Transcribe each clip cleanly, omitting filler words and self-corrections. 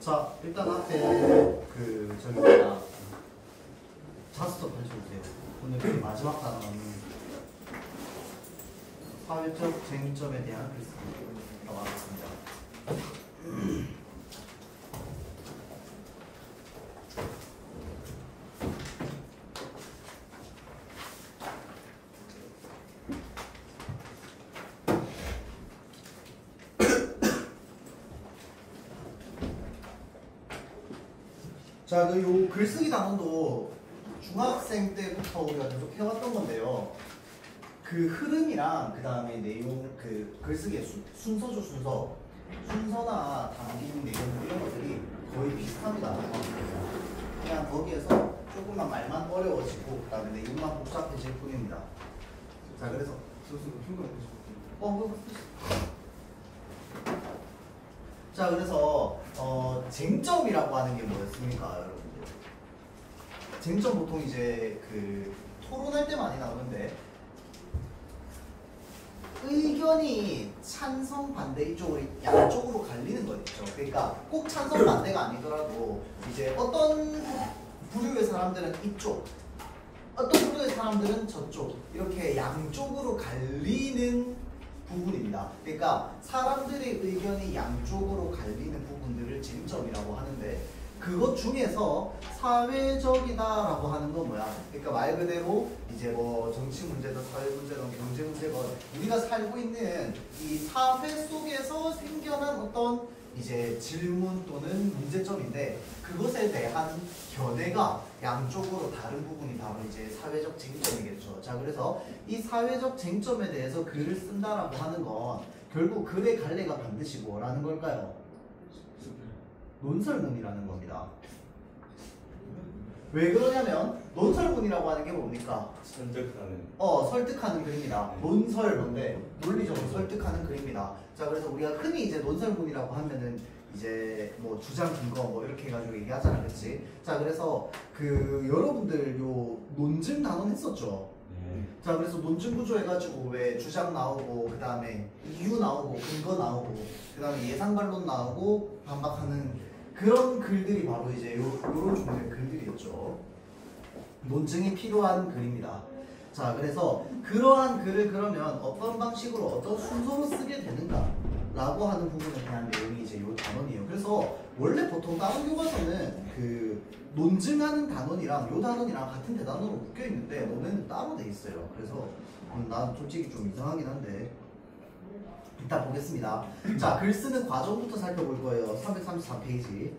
자, 일단 앞에 저기 뭐야 자스터 펼쳐주세요. 오늘 그 마지막 단어는 사회적 쟁점에 대한 글쓰기가 나왔습니다. 자, 요 글쓰기 단원도 중학생 때부터 우리가 계속 해왔던 건데요. 그 흐름이랑 그 다음에 내용, 그 글쓰기의 순서죠, 순서나 담긴 내용 이런 것들이 거의 비슷합니다. 그냥 거기에서 조금만 말만 어려워지고 그 다음에 내용만 복잡해질 뿐입니다. 자, 그래서 자, 그래서 쟁점이라고 하는 게 뭐였습니까, 여러분들? 쟁점 보통 이제 그 토론할 때 많이 나오는데 의견이 찬성 반대 이쪽으로 양쪽으로 갈리는 거 있죠. 그러니까 꼭 찬성 반대가 아니더라도 이제 어떤 부류의 사람들은 이쪽, 어떤 부류의 사람들은 저쪽, 이렇게 양쪽으로 갈리는 부분입니다. 그러니까 사람들의 의견이 양쪽으로 갈리는 부분들을 쟁점이라고 하는데, 그것 중에서 사회적이다라고 하는 건 뭐야? 그러니까 말 그대로 이제 뭐 정치 문제든 사회 문제든 경제 문제든 우리가 살고 있는 이 사회 속에서 생겨난 어떤 이제 질문 또는 문제점인데, 그것에 대한 견해가 양쪽으로 다른 부분이 바로 이제 사회적 쟁점이겠죠. 자, 그래서 이 사회적 쟁점에 대해서 글을 쓴다라고 하는 건 결국 글의 갈래가 반드시 뭐라는 걸까요? 논설문이라는 겁니다. 왜 그러냐면 논설문이라고 하는 게 뭡니까? 설득하는 글입니다. 논설 뭔데? 논리적으로 설득하는 글입니다. 자, 그래서 우리가 흔히 이제 논설문이라고 하면은 이제 뭐 주장 근거 뭐 이렇게 해가지고 얘기하잖아, 그렇지? 자, 그래서 그 여러분들 요 논증 단원 했었죠? 자, 그래서 논증 구조 해가지고 왜 주장 나오고 그 다음에 이유 나오고 근거 나오고 그 다음에 예상반론 나오고 반박하는 그런 글들이 바로 이제 요런 종류의 글들이었죠. 논증이 필요한 글입니다. 자, 그래서 그러한 글을 그러면 어떤 방식으로 어떤 순서로 쓰게 되는가 라고 하는 부분에 대한 내용이 이제 요 단원이에요. 그래서 원래 보통 다른 교과서는 그 논증하는 단원이랑 요 단원이랑 같은 대단원으로 묶여 있는데 너네는 따로 돼 있어요. 그래서 난 솔직히 좀 이상하긴 한데 이따 보겠습니다. 자, 글 쓰는 과정부터 살펴볼 거예요. 334페이지.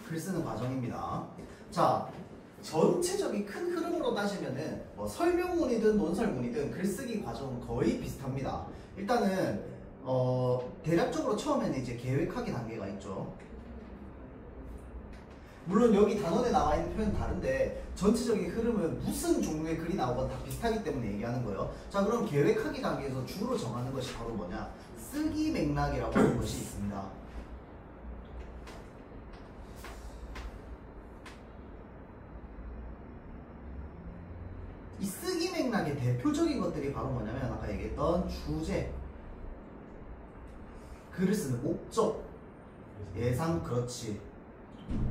글 쓰는 과정입니다. 자, 전체적인 큰 흐름으로 따지면은 뭐 설명문이든 논설문이든 글쓰기 과정은 거의 비슷합니다. 일단은 대략적으로 처음에는 이제 계획하기 단계가 있죠. 물론 여기 단원에 나와 있는 표현은 다른데 전체적인 흐름은 무슨 종류의 글이 나오건 다 비슷하기 때문에 얘기하는 거예요. 자, 그럼 계획하기 단계에서 주로 정하는 것이 바로 뭐냐? 쓰기 맥락이라고 하는 것이 있습니다. 이 쓰기 맥락의 대표적인 것들이 바로 뭐냐면 아까 얘기했던 주제, 글을 쓰는 목적, 예상, 그렇지.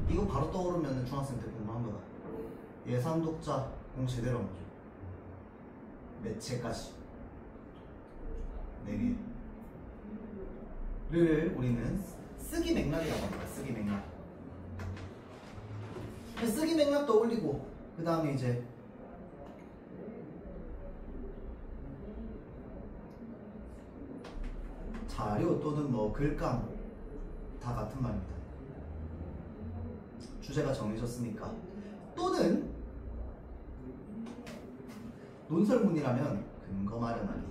이거 바로 떠오르면 중학생 때 공부한 거다. 예상 독자 공부 제대로 한 거죠. 매체까지 4개를 우리는 쓰기 맥락이라고 합니다. 쓰기 맥락. 쓰기 맥락 떠올리고 그 다음에 이제 자료 또는 뭐 글감 다 같은 말입니다. 주제가 정해졌으니까. 또는 논설문이라면 근거 마련하기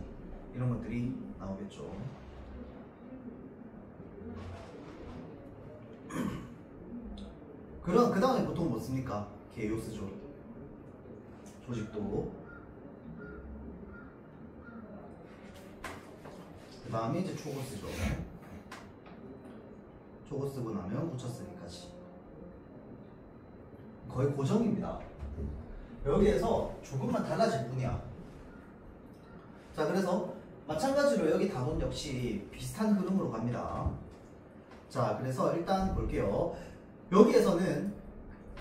이런 것들이 나오겠죠. 그럼 그 다음에 보통 뭐 씁니까? 개요 쓰죠. 조직도. 그 다음에 이제 초고 쓰죠. 초고 쓰고 나면 붙여 쓰기까지. 거의 고정입니다. 여기에서 조금만 달라질 뿐이야. 자, 그래서 마찬가지로 여기 단원 역시 비슷한 흐름으로 갑니다. 자, 그래서 일단 볼게요. 여기에서는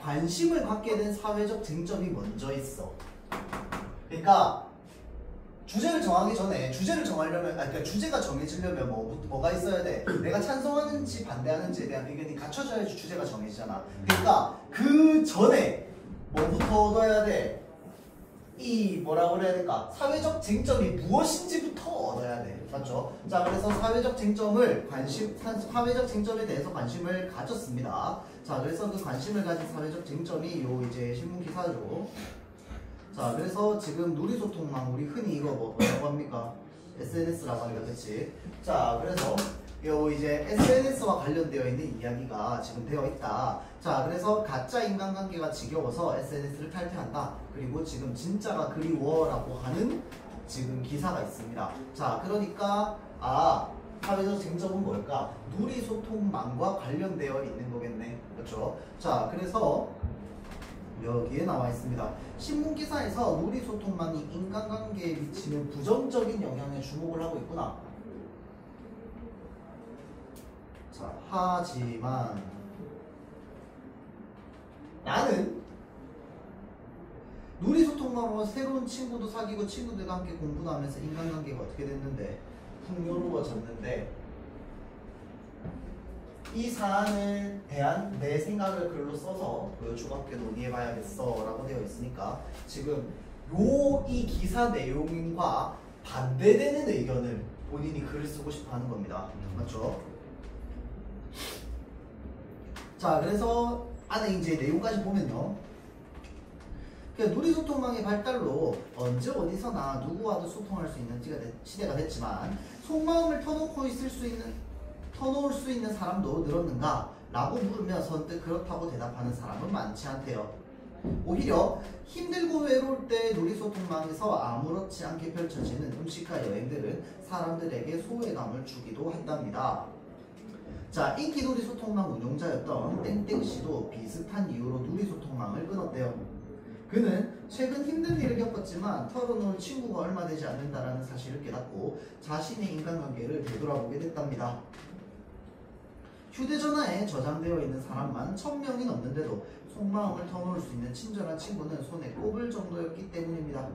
관심을 갖게 된 사회적 쟁점이 먼저 있어. 그러니까 주제를 정하기 전에 주제를 정하려면 그러니까 주제가 정해지려면 뭐가 있어야 돼? 내가 찬성하는지 반대하는지에 대한 의견이 갖춰져야지 주제가 정해지잖아. 그러니까 그 전에 뭐부터 얻어야 돼? 이 뭐라고 그래야 될까? 사회적 쟁점이 무엇인지부터 얻어야 돼. 맞죠? 자, 그래서 사회적 쟁점에 대해서 관심을 가졌습니다. 자, 그래서 그 관심을 가진 사회적 쟁점이 요 이제 신문 기사죠. 자, 그래서 지금 누리소통망 우리 흔히 이거 뭐라고 합니까? SNS라고 하니까 그치? 자, 그래서 요 이제 SNS와 관련되어 있는 이야기가 지금 되어 있다. 자, 그래서 가짜 인간관계가 지겨워서 SNS를 탈퇴한다. 그리고 지금 진짜가 그리워라고 하는 지금 기사가 있습니다. 자, 그러니까 사회적 쟁점은 뭘까? 누리소통망과 관련되어 있는 거겠네. 그렇죠? 자, 그래서 여기에 나와 있습니다. 신문기사에서 누리소통망이 인간관계에 미치는 부정적인 영향에 주목을 하고 있구나. 자, 하지만 나는 누리소통망으로 새로운 친구도 사귀고 친구들과 함께 공부도 하면서 인간관계가 어떻게 됐는데 풍요로워졌는데 이 사안에 대한 내 생각을 글로 써서 보여주고 함께 논의해봐야겠어 라고 되어 있으니까 지금 이 기사 내용과 반대되는 의견을 본인이 글을 쓰고 싶어 하는 겁니다. 맞죠? 자, 그래서 안에 이제 내용까지 보면요. 누리소통망의 발달로 언제 어디서나 누구와도 소통할 수 있는 시대가 됐지만 속마음을 터놓을 수 있는 사람도 늘었는가? 라고 물으면 선뜻 그렇다고 대답하는 사람은 많지 않대요. 오히려 힘들고 외로울 때 누리소통망에서 아무렇지 않게 펼쳐지는 음식과 여행들은 사람들에게 소외감을 주기도 한답니다. 자, 인기 누리소통망 운용자였던 땡땡씨도 비슷한 이유로 누리소통망을 끊었대요. 그는 최근 힘든 일을 겪었지만 털어놓을 친구가 얼마 되지 않는다라는 사실을 깨닫고 자신의 인간관계를 되돌아보게 됐답니다. 휴대전화에 저장되어 있는 사람만 1000명이 넘는데도 속마음을 터놓을 수 있는 친절한 친구는 손에 꼽을 정도였기 때문입니다.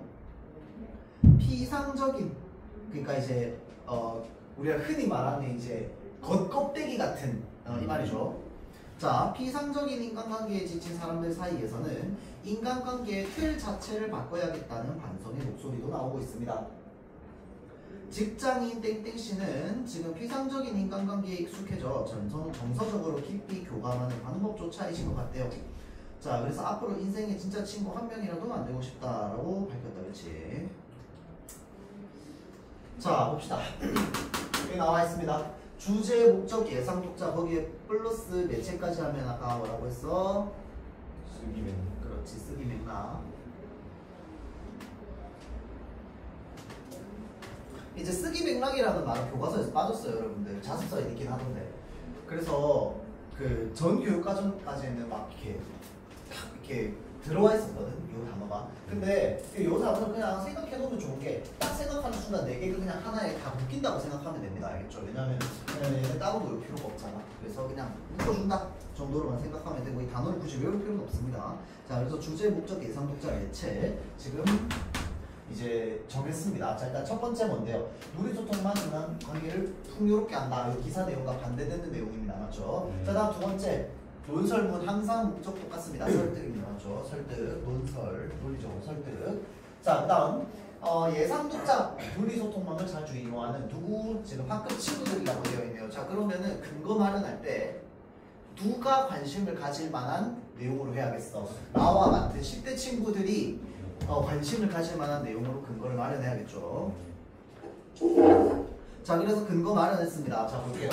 피상적인, 그러니까 이제 우리가 흔히 말하는 이제 겉껍데기 같은 이 말이죠. 자, 피상적인 인간관계에 지친 사람들 사이에서는 인간관계의 틀 자체를 바꿔야겠다는 반성의 목소리도 나오고 있습니다. 직장인 땡땡씨는 지금 피상적인 인간관계에 익숙해져 정서적으로 깊이 교감하는 방법조차 잊은 것 같대요. 자, 그래서 앞으로 인생의 진짜 친구 한 명이라도 만들고 싶다라고 밝혔다. 그렇지? 자, 봅시다. 여기 나와 있습니다. 주제, 목적, 예상 독자 거기에 플러스 매체까지 하면 아까 뭐라고 했어? 쓰기 맥락. 그렇지, 쓰기 맥락. 이제 쓰기 맥락이라는 말은 교과서에서 빠졌어요, 여러분들. 자습서에 있긴 하던데. 그래서 그 전 교육과정까지는 막 이렇게 들어와 있었거든, 이 단어가. 근데 이 단어는 그냥 생각해놓으면 좋은 게 딱 생각하는 순간 네 개가 그냥 하나에 다 묶인다고 생각하면 됩니다. 알겠죠? 왜냐면 얘네 따로 놓을 필요가 없잖아. 그래서 그냥 묶어준다 정도로만 생각하면 되고 이 단어를 굳이 외울 필요는 없습니다. 자, 그래서 주제, 목적, 예상, 독자, 매체 지금 이제 정했습니다. 자, 일단 첫 번째 뭔데요? 누리소통만 인간 관계를 풍요롭게 한다. 이 기사 내용과 반대되는 내용입니다. 맞죠? 자, 다음 두 번째. 논설문 항상 목적 똑같습니다. 설득입니다. 맞죠? 설득, 논설, 논리적으로 설득. 자, 그 다음 예상 독자, 누리소통망을 자주 이용하는 누구? 지금 학급 친구들이라고 되어 있네요. 자, 그러면은 근거 마련할 때 누가 관심을 가질 만한 내용으로 해야겠어. 나와 같은 10대 친구들이 관심을 가질 만한 내용으로 근거를 마련해야겠죠. 자, 그래서 근거 마련했습니다. 자, 볼게요.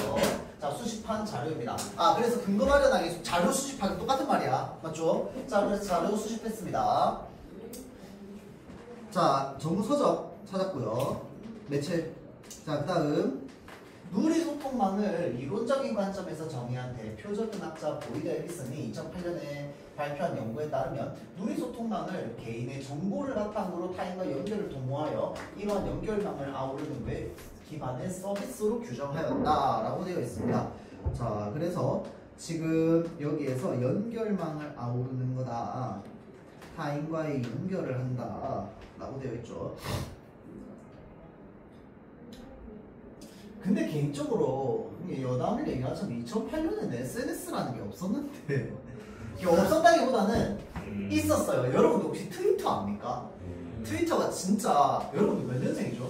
자, 수집한 자료입니다. 그래서 근거 마련하기, 자료 수집하기 똑같은 말이야. 맞죠? 자, 그래서 자료 수집했습니다. 자, 전문 서적 찾았고요. 매체. 자, 그 다음 누리소통망을 이론적인 관점에서 정의한 대표적인 학자 보이드 에리슨이 2008년에 발표한 연구에 따르면 누리소통망을 개인의 정보를 바탕으로 타인과 연결을 도모하여 이러한 연결망을 아우르는 웹 기반의 서비스로 규정하였다라고 되어 있습니다. 자, 그래서 지금 여기에서 연결망을 아우르는 거다. 타인과의 연결을 한다. 라고 되어 있죠. 근데 개인적으로 여담을 얘기하자면 2008년에는 SNS라는 게 없었는데 없었다기보다는 있었어요. 여러분들 혹시 트위터 압니까? 트위터가 진짜 여러분들 몇 년생이죠?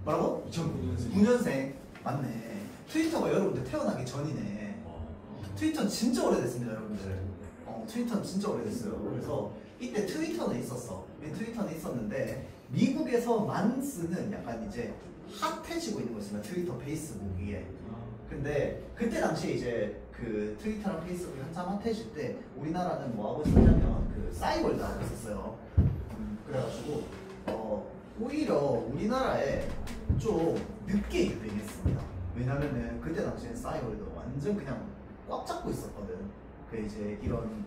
뭐라고? 2009년생 맞네. 트위터가 여러분들 태어나기 전이네. 트위터는 진짜 오래됐습니다 여러분들. 트위터는 진짜 오래됐어요. 그래서 이때 트위터는 있었어. 트위터는 있었는데 미국에서만 쓰는 약간 이제 핫해지고 있는 거였습니다. 트위터, 페이스북이. 근데 그때 당시에 이제 그 트위터랑 페이스북이 한참 핫해질 때 우리나라는 뭐 하고 있었냐면 그 싸이월드 하고 있었어요. 그래가지고 오히려 우리나라에 좀 늦게 유행했습니다. 왜냐면은 그때 당시엔 싸이월드 완전 그냥 꽉 잡고 있었거든. 그 이제 이런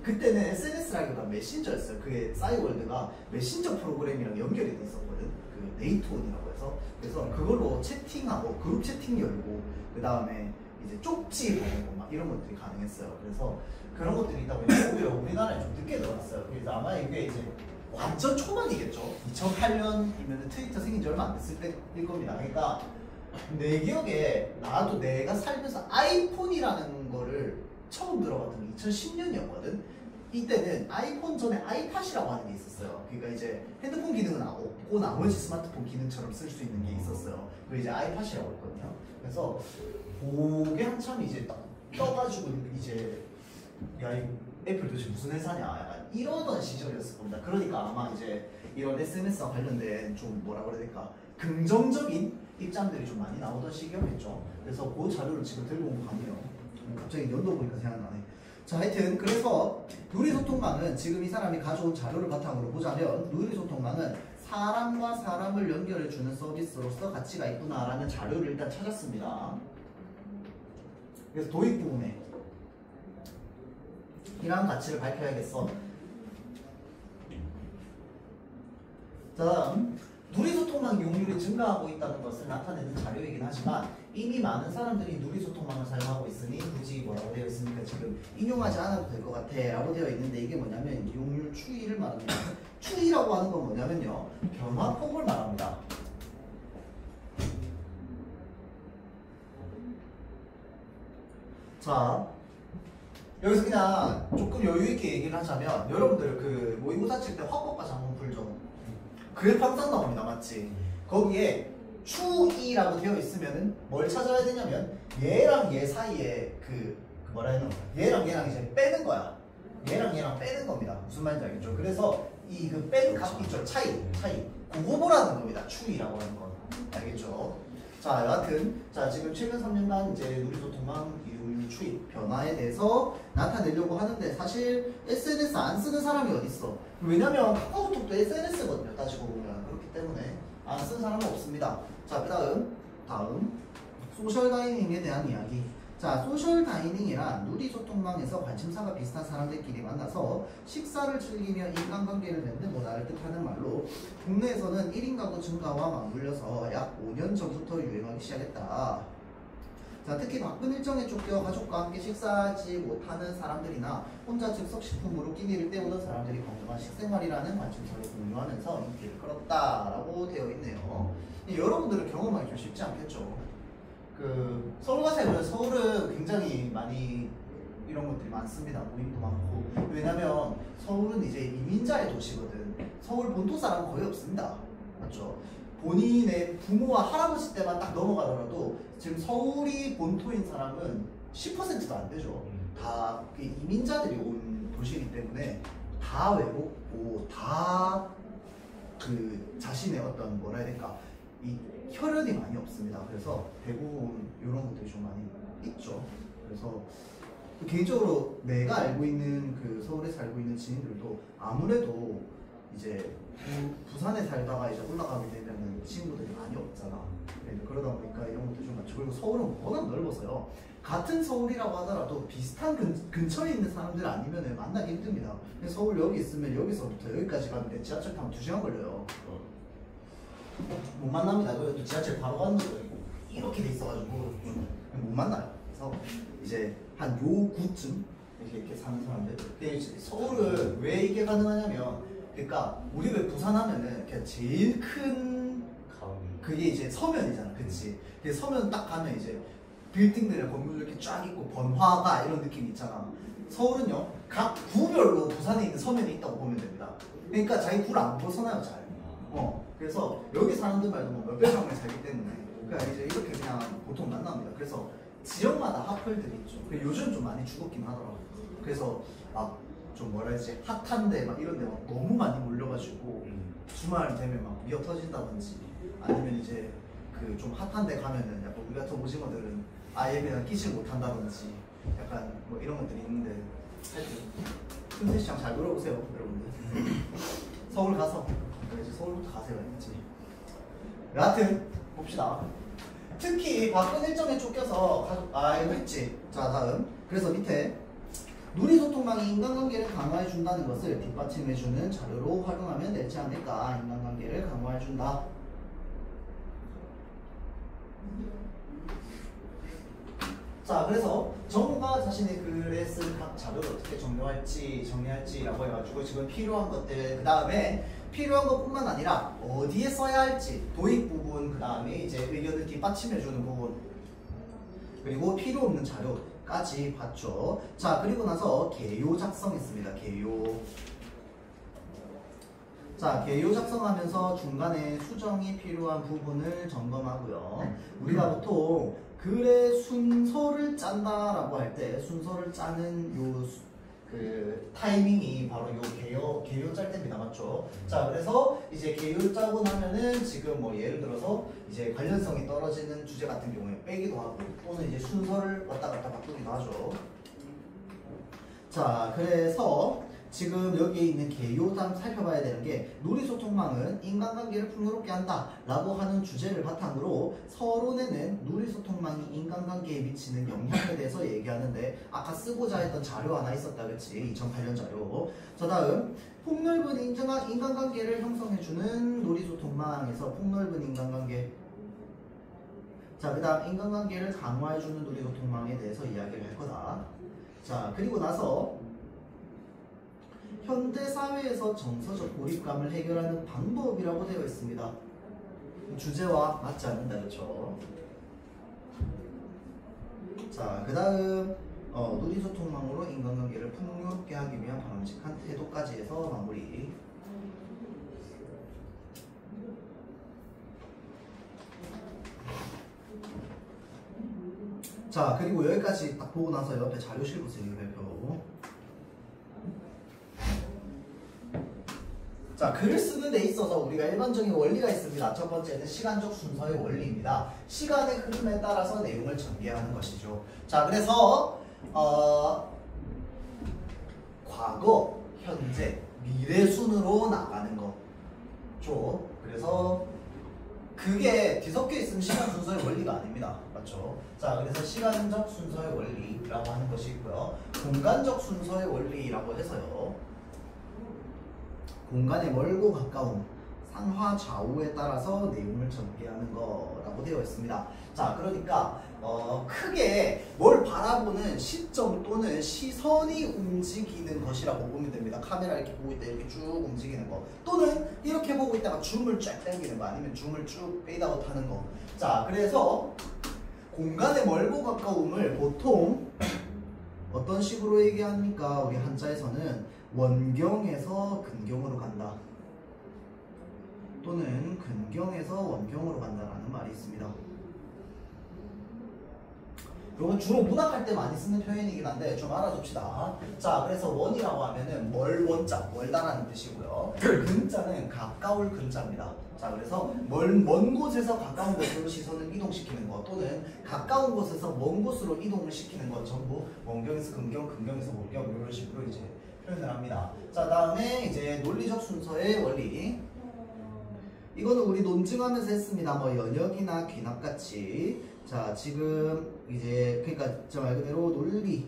그때는 SNS라기보다 메신저였어요. 그게 싸이월드가 메신저 프로그램이랑 연결이 돼 있었거든. 그 네이트온이라고 해서. 그래서 그걸로 채팅하고 그룹 채팅 열고 그 다음에 이제 쪽지 보내고 막 이런 것들이 가능했어요. 그래서 그런 것들이 있다 보니까 오히려 우리나라에 좀 늦게 들어갔어요. 그래서 아마 이게 이제 완전 초반이겠죠. 2008년이면 트위터 생긴 지 얼마 안 됐을 때일 겁니다. 그러니까 내 기억에 나도 내가 살면서 아이폰이라는 거를 처음 들어봤던 게 2010년이었거든. 이때는 아이폰 전에 아이팟이라고 하는 게 있었어요. 그러니까 이제 핸드폰 기능은 없고 나머지 스마트폰 기능처럼 쓸 수 있는 게 있었어요. 그게 이제 아이팟이라고 했거든요. 그래서 그게 한참 이제 떠가지고 이제 야, 이 애플 도대체 무슨 회사냐 약간 이러던 시절이었을 겁니다. 그러니까 아마 이제 이런 SNS와 관련된 좀 뭐라 그래야 될까 긍정적인 입장들이 좀 많이 나오던 시기였겠죠. 그래서 그 자료를 지금 들고 온 거 같네요. 갑자기 연도 보니까 생각나네. 자, 하여튼 그래서 누리소통망은 지금 이 사람이 가져온 자료를 바탕으로 보자면 누리소통망은 사람과 사람을 연결해주는 서비스로서 가치가 있구나라는 자료를 일단 찾았습니다. 그래서 도입 부분에 이러한 가치를 밝혀야겠어. 자, 다음 누리소통망 이용률이 증가하고 있다는 것을 나타내는 자료이긴 하지만 이미 많은 사람들이 누리소통망을 사용하고 있으니 굳이 뭐라고 되어 있습니까? 지금 인용하지 않아도 될 것 같아 라고 되어 있는데 이게 뭐냐면 이용률 추이를 말합니다. 추이라고 하는 건 뭐냐면요 변화폭을 말합니다. 자, 여기서 그냥 조금 여유있게 얘기를 하자면 여러분들 그 모의고사 칠 때 화법과 작문 풀죠. 그게 항상 나옵니다. 맞지? 거기에 추이라고 되어 있으면은 뭘 찾아야 되냐면 얘랑 얘 사이에 그 뭐라 해야 되나 얘랑 얘랑 이제 빼는 거야. 얘랑 얘랑 빼는 겁니다. 무슨 말인지 알겠죠? 그래서 이 그 뺀 값 있죠? 차이 그거 보라는 겁니다. 추이라고 하는 건 알겠죠? 자, 여하튼 자 지금 최근 3년간 이제 누리소통망 이용률 추이 변화에 대해서 나타내려고 하는데 사실 SNS 안 쓰는 사람이 어딨어? 왜냐면 카카오톡도 SNS거든요. 따지고 보면 그렇기 때문에 안 쓰는 사람은 없습니다. 자, 다음 소셜 다이닝에 대한 이야기. 자, 소셜 다이닝이란 누리소통망에서 관심사가 비슷한 사람들끼리 만나서 식사를 즐기며 인간관계를 맺는 문화를 뜻하는 말로 국내에서는 1인 가구 증가와 맞물려서 약 5년 전부터 유행하기 시작했다. 자, 특히 바쁜 일정에 쫓겨 가족과 함께 식사하지 못하는 사람들이나 혼자 즉석식품으로 끼니를 때우는 사람들이 건강한 식생활이라는 관심사를 공유하면서 인기를 끌었다라고 되어 있네요. 여러분들은 경험하기 좀 쉽지 않겠죠. 그 서울 가서 해보면 서울은 굉장히 많이 이런 것들이 많습니다. 모임도 많고. 왜냐면 서울은 이제 이민자의 도시거든. 서울 본토 사람은 거의 없습니다. 맞죠? 본인의 부모와 할아버지 때만 딱 넘어가더라도 지금 서울이 본토인 사람은 10%도 안 되죠. 다 이민자들이 온 도시이기 때문에 다 외롭고 다 그 자신의 어떤 뭐라 해야 될까 이 혈연이 많이 없습니다. 그래서 대부분 이런 것들이 좀 많이 있죠. 그래서 개인적으로 내가 알고 있는 그 서울에 살고 있는 지인들도 아무래도 이제 부산에 살다가 이제 올라가게 되면 친구들이 많이 없잖아. 그러다 보니까 이런 것도 좀 많죠. 그리고 서울은 워낙 넓어서요. 같은 서울이라고 하더라도 비슷한 근처에 있는 사람들 아니면 만나기 힘듭니다. 서울 여기 있으면 여기서부터 여기까지 가는데 지하철 타면 2시간 걸려요. 못 만납니다. 그래도 지하철 바로 가는 거예요. 이렇게 돼 있어가지고 못 만나요. 그래서 이제 한 요 구쯤 이렇게 사는 사람들. 근데 이제 서울은 왜 이게 가능하냐면, 그러니까 우리 왜 부산 하면은 그냥 제일 큰 그게 이제 서면이잖아, 그치? 근데 서면 딱 가면 이제 빌딩들이랑 건물 이렇게 쫙 있고 번화가 이런 느낌이 있잖아. 서울은요, 각 구별로 부산에 있는 서면이 있다고 보면 됩니다. 그러니까 자기 구를 안 벗어나요, 잘. 그래서 여기 사람들말도 뭐 몇백 명을 살기 때문에, 그러니까 이제 이렇게 그냥 보통 만납니다. 그래서 지역마다 하플들이 있죠. 요즘 좀 많이 죽었긴 하더라고요. 그래서 막 좀 뭐라 해야지, 핫한데 막 이런 데 막 너무 많이 몰려가지고 주말 되면 막 미어 터진다든지, 아니면 이제 그 좀 핫한 데 가면은 약간 우리 같은 오징어들은 아예 그냥 끼질 못한다든지 약간 뭐 이런 것들이 있는데, 하여튼 틈새시장 잘 돌아보세요, 여러분들. 서울 가서 이제 서울부터 가세요, 이제. 여하튼 봅시다. 특히 바쁜 일정에 쫓겨서 이거 했지. 자, 다음. 그래서 밑에 누리소통망이 인간관계를 강화해준다는 것을 뒷받침해주는 자료로 활용하면 되지 않을까. 인간관계를 강화해준다. 자, 그래서 전문가 자신의 글에 쓴 각 자료를 어떻게 정리할지라고 해가지고 지금 필요한 것들, 그 다음에 필요한 것뿐만 아니라 어디에 써야 할지, 도입 부분, 그 다음에 이제 의견을 뒷받침해주는 부분, 그리고 필요 없는 자료까지 봤죠. 자, 그리고 나서 개요 작성했습니다. 개요. 자, 개요 작성하면서 중간에 수정이 필요한 부분을 점검하고요. 우리가 보통 글의 순서를 짠다라고 할 때 순서를 짜는 그 타이밍이 바로 요 개요 짤 때입니다. 맞죠? 자, 그래서 이제 개요 짜고 나면은 지금 뭐 예를 들어서 이제 관련성이 떨어지는 주제 같은 경우에 빼기도 하고, 또는 이제 순서를 왔다 갔다 바꾸기도 하죠. 자, 그래서 지금 여기에 있는 개요 다음 살펴봐야 되는 게, 누리소통망은 인간관계를 풍요롭게 한다 라고 하는 주제를 바탕으로 서론에는 누리소통망이 인간관계에 미치는 영향에 대해서 얘기하는데, 아까 쓰고자 했던 자료 하나 있었다, 그치? 2008년 자료. 자, 다음 폭넓은 인간관계를 형성해주는 누리소통망에서 폭넓은 인간관계. 자, 그 다음 인간관계를 강화해주는 누리소통망에 대해서 이야기를 할 거다. 자, 그리고 나서 현대사회에서 정서적 고립감을 해결하는 방법이라고 되어 있습니다. 주제와 맞지 않는다, 그렇죠? 자, 그 다음 누리소통망으로 인간관계를 풍요롭게 하기 위한 바람직한 태도까지 해서 마무리. 자, 그리고 여기까지 딱 보고 나서 옆에 자료실 보세요. 발표. 자, 글을 쓰는 데 있어서 우리가 일반적인 원리가 있습니다. 첫 번째는 시간적 순서의 원리입니다. 시간의 흐름에 따라서 내용을 전개하는 것이죠. 자, 그래서 과거, 현재, 미래 순으로 나가는 거죠. 그래서 그게 뒤섞여 있으면 시간 순서의 원리가 아닙니다. 맞죠? 자, 그래서 시간적 순서의 원리라고 하는 것이 있고요. 공간적 순서의 원리라고 해서요, 공간의 멀고 가까움, 상하 좌우에 따라서 내용을 전개하는 거라고 되어 있습니다. 자, 그러니까 크게 뭘 바라보는 시점 또는 시선이 움직이는 것이라고 보면 됩니다. 카메라 이렇게 보고 있다 이렇게 쭉 움직이는 거, 또는 이렇게 보고 있다가 줌을 쫙 당기는 거, 아니면 줌을 쭉 페이드아웃 하는 거. 자, 그래서 공간의 멀고 가까움을 보통 어떤 식으로 얘기합니까? 우리 한자에서는 원경에서 근경으로 간다, 또는 근경에서 원경으로 간다라는 말이 있습니다. 이건 주로 문학할 때 많이 쓰는 표현이긴 한데 좀 알아둡시다. 자, 그래서 원이라고 하면은 원자, 멀다라는 뜻이고요. 근자는 가까울 근자입니다. 자, 그래서 먼 곳에서 가까운 곳으로 시선을 이동시키는 것, 또는 가까운 곳에서 먼 곳으로 이동을 시키는 것, 전부 원경에서 근경, 근경에서 원경, 이런 식으로 이제 표현을 합니다. 자, 다음에 이제 논리적 순서의 원리. 이거는 우리 논증하면서 했습니다. 뭐 연역이나 귀납같이. 자, 지금 이제 그러니까 저 말 그대로 논리,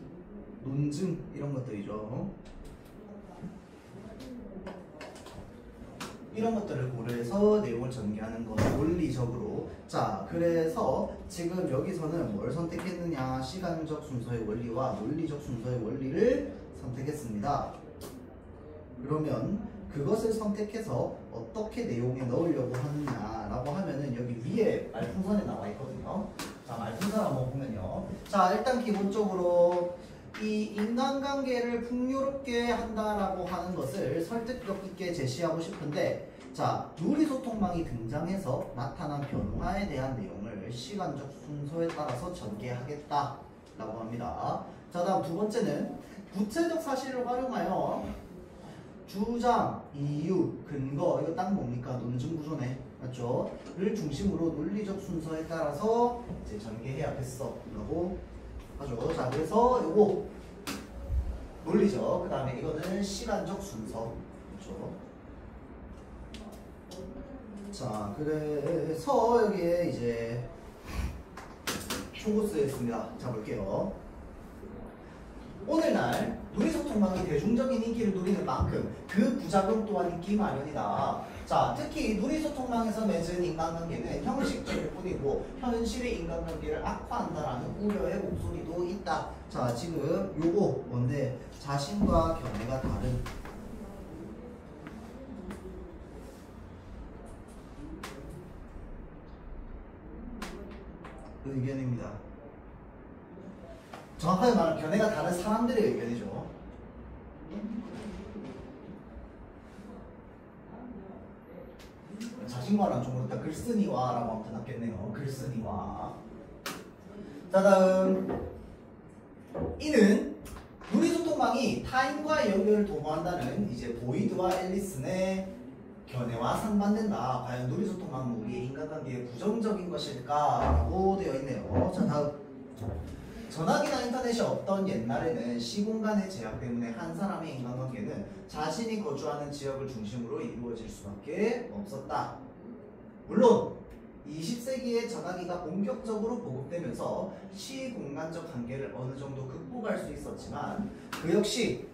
논증 이런 것들이죠. 이런 것들을 고려해서 내용을 전개하는 것, 논리적으로. 자, 그래서 지금 여기서는 뭘 선택했느냐? 시간적 순서의 원리와 논리적 순서의 원리를 선택했습니다. 그러면 그것을 선택해서 어떻게 내용에 넣으려고 하느냐라고 하면은 여기 위에 말풍선에 나와 있거든요. 자, 말풍선 한번 보면요. 자, 일단 기본적으로 이 인간관계를 풍요롭게 한다라고 하는 것을 설득력 있게 제시하고 싶은데, 자, 누리소통망이 등장해서 나타난 변화에 대한 내용을 시간적 순서에 따라서 전개하겠다라고 합니다. 자, 다음 두 번째는 구체적 사실을 활용하여 주장, 이유, 근거, 이거 딱 뭡니까? 논증 구조네. 맞죠? 를 중심으로 논리적 순서에 따라서 이제 전개해야겠어. 라고 하죠. 자, 그래서 요거 논리적, 그 다음에 이거는 시간적 순서. 그렇죠? 자, 그래서 여기에 이제 초고스였습니다. 자, 볼게요. 오늘날 누리소통망이 대중적인 인기를 누리는 만큼 그 부작용 또한 인기 마련이다. 자, 특히 누리소통망에서 맺은 인간관계는 형식적일 뿐이고 현실의 인간관계를 악화한다라는 우려의 목소리도 있다. 자, 지금 요거 뭔데? 자신과 견해가 다른 의견입니다. 정확하게 말하면 견해가 다른 사람들의 의견이죠. 자신과는 좀 그렇다. 글쓴이와 라고 하면 더 낫겠네요. 글쓴이와. 자, 다음 이는 누리소통망이 타인과의 연결을 도모한다는 이제 보이드와 앨리슨의 견해와 상반된다. 과연 누리소통망은 우리의 인간관계에 부정적인 것일까? 라고 되어 있네요. 자, 다음 전화기나 인터넷이 없던 옛날에는 시공간의 제약 때문에 한 사람의 인간관계는 자신이 거주하는 지역을 중심으로 이루어질 수밖에 없었다. 물론 20세기에 전화기가 본격적으로 보급되면서 시공간적 한계를 어느 정도 극복할 수 있었지만 그 역시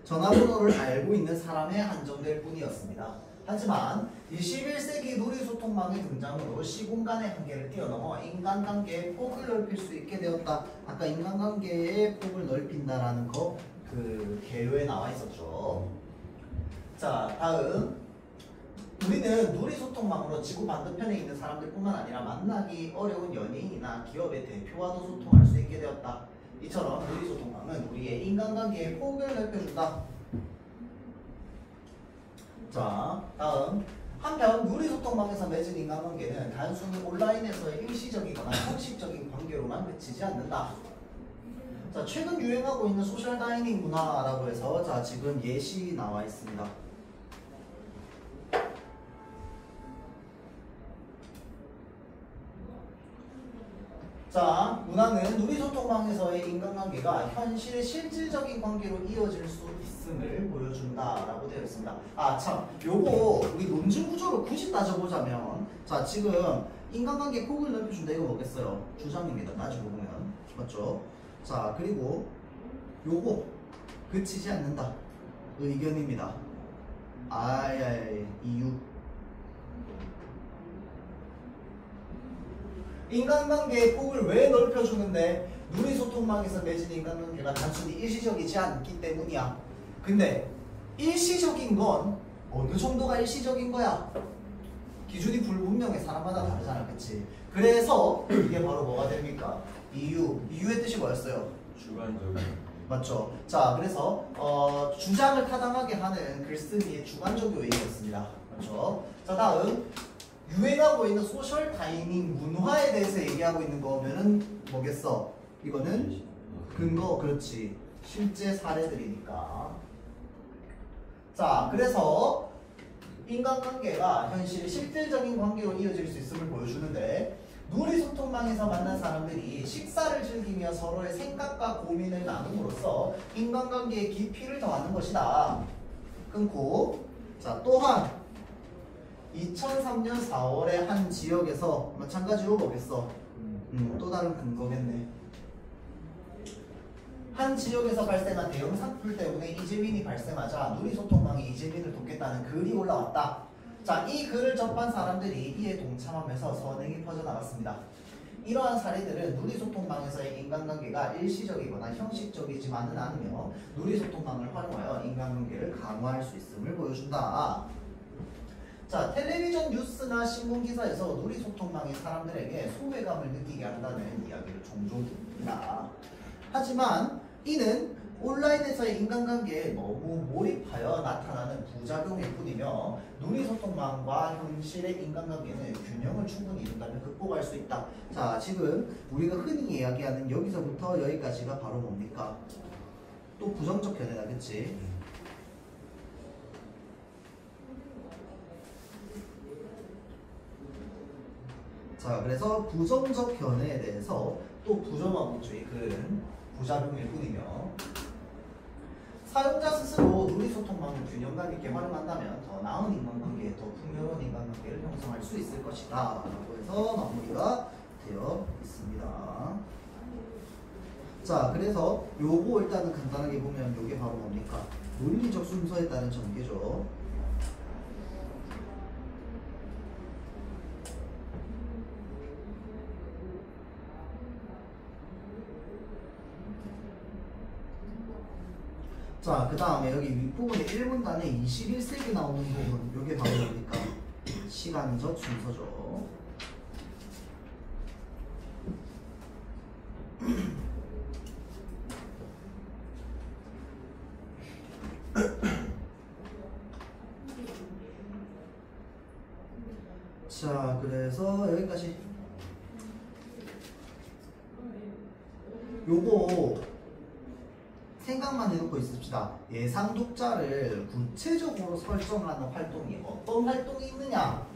전화번호를 알고 있는 사람에 한정될 뿐이었습니다. 하지만 21세기 누리소통망의 등장으로 시공간의 한계를 뛰어넘어 인간관계의 폭을 넓힐 수 있게 되었다. 아까 인간관계의 폭을 넓힌다라는 거 그 개요에 나와 있었죠. 자, 다음 우리는 누리소통망으로 지구 반대편에 있는 사람들뿐만 아니라 만나기 어려운 연예인이나 기업의 대표와도 소통할 수 있게 되었다. 이처럼 누리소통망은 우리의 인간관계의 폭을 넓혀준다. 자, 다음 한편 누리소통망에서 맺은 인간관계는 단순히 온라인에서의 일시적이거나 형식적인 관계로만 그치지 않는다. 자, 최근 유행하고 있는 소셜 다이닝 문화라고 해서 자, 지금 예시 나와 있습니다. 자, 문화는 누리소통망에서의 인간관계가 현실의 실질적인 관계로 이어질 수 있음을 보여준다라고 되어 있습니다. 아, 참, 요거 우리 논증 구조를 굳이 따져보자면, 자, 지금 인간관계 폭을 넓혀준다 이거 뭐겠어요? 주장입니다. 따지고 보면 맞죠? 자, 그리고 요거 그치지 않는다 의견입니다. 이유. 인간관계의 폭을 왜 넓혀주는데 누리소통망에서 맺은 인간관계가 단순히 일시적이지 않기 때문이야. 근데 일시적인 건 어느 정도가 일시적인 거야? 기준이 불분명해. 사람마다 다르잖아. 그치? 그래서 이게 바로 뭐가 됩니까? 이유의 뜻이 뭐였어요? 주관적인. 맞죠? 자, 그래서 주장을 타당하게 하는 글쓴이의 주관적 요인이었습니다. 맞죠? 자, 다음 유행하고 있는 소셜 다이닝 문화에 대해서 얘기하고 있는 거면은 뭐겠어? 이거는 근거, 그렇지. 실제 사례들이니까. 자, 그래서 인간관계가 현실의 실질적인 관계로 이어질 수 있음을 보여주는데 누리소통망에서 만난 사람들이 식사를 즐기며 서로의 생각과 고민을 나눔으로써 인간관계의 깊이를 더하는 것이다. 끊고 자, 또한 2003년 4월에 한 지역에서 마찬가지로 뭐겠어? 또 다른 근거겠네. 한 지역에서 발생한 대형 산불 때문에 이재민이 발생하자 누리소통망이 이재민을 돕겠다는 글이 올라왔다. 자, 이 글을 접한 사람들이 이에 동참하면서 선행이 퍼져나갔습니다. 이러한 사례들은 누리소통망에서의 인간관계가 일시적이거나 형식적이지만은 않으며 누리소통망을 활용하여 인간관계를 강화할 수 있음을 보여준다. 자, 텔레비전 뉴스나 신문기사에서 누리소통망이 사람들에게 소외감을 느끼게 한다는 이야기를 종종 듣습니다. 하지만 이는 온라인에서의 인간관계에 너무 몰입하여 나타나는 부작용일 뿐이며 누리소통망과 현실의 인간관계는 균형을 충분히 이룬다면 극복할 수 있다. 자, 지금 우리가 흔히 이야기하는 여기서부터 여기까지가 바로 뭡니까? 또 부정적 견해다, 그치? 자, 그래서 부정적 견해에 대해서 또 부정어법주의 글은 부작용일 뿐이며 사용자 스스로 누리소통망을 균형감 있게 활용한다면 더 나은 인간관계, 더 풍요로운 인간관계를 형성할 수 있을 것이다 라고 해서 마무리가 되어 있습니다. 자, 그래서 요거 일단은 간단하게 보면 요게 바로 뭡니까? 논리적 순서에 따른 전개죠. 자, 그 다음에 여기 윗부분에 1문단에 21세기 나오는 부분, 요게 바로 뭡니까? 시간적 순서죠. 자, 그래서 여기까지. 요거 생각만 해놓고 있읍시다. 예상 독자를 구체적으로 설정하는 활동이 어떤 활동이 있느냐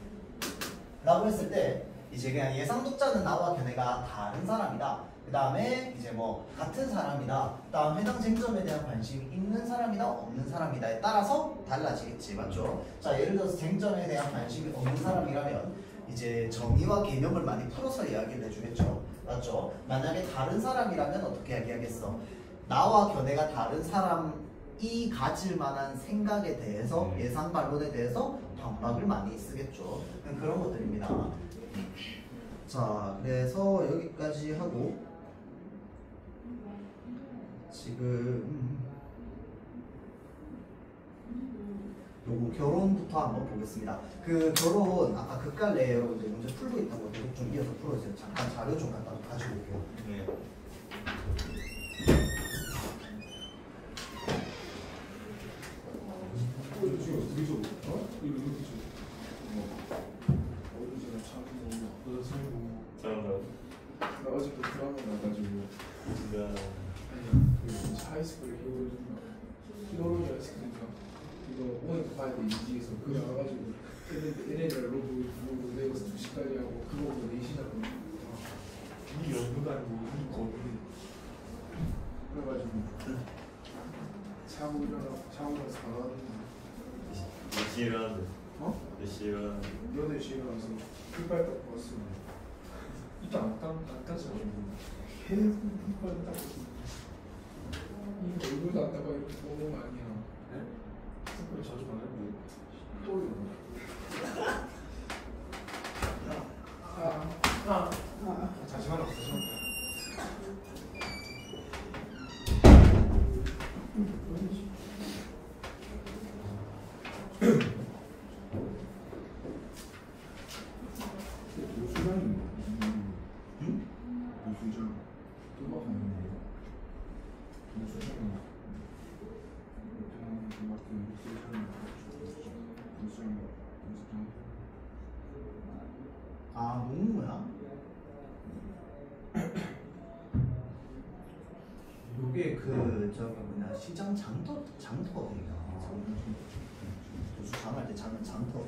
라고 했을 때 이제 그냥 예상 독자는 나와 견해가 다른 사람이다. 그 다음에 이제 뭐 같은 사람이다. 그 다음 해당 쟁점에 대한 관심이 있는 사람이다 없는 사람이다에 따라서 달라지겠지. 맞죠? 자, 예를 들어서 쟁점에 대한 관심이 없는 사람이라면 이제 정의와 개념을 많이 풀어서 이야기를 해주겠죠. 맞죠? 만약에 다른 사람이라면 어떻게 이야기하겠어? 나와 견해가 다른 사람이 가질 만한 생각에 대해서 예상 반론에 대해서 반박을 많이 쓰겠죠. 그런 것들입니다. 자, 그래서 여기까지 하고 지금 요거 결혼부터 한번 보겠습니다. 그 결혼 아까 극갈래 여러분들 문제 풀고 있던 거 계속 좀 이어서 풀어주세요. 잠깐 자료 좀 갖다 가지고 올게요. 네. 나 어제도 드라마 나가지고 하이스쿨에 히어로즈 하이스쿨인가 이거 오늘 봐야 돼. 인지에서 그거 나와가지고 얘네들 로브 내고서 2시까지 하고 그거 보고 4시나 이 연구단이 이 거기 그래가지고 자고 일어나서 나가는데 몇 시에 일어났는데? 어? 몇 시에 일어났는데? 8시에 일어나서 pit발 딱 봤어. 일단 안 닦아가지고 계속 pit발 닦고 이 얼굴도 안 닦아 이렇게 보는 거 아니야. 네? pit발 자주 안 하는데 또 이러네. 다시 하나 아, 농무야? 요게 그 저기 뭐냐 시장 장터거든요. 도수 장할 때 장은 장터.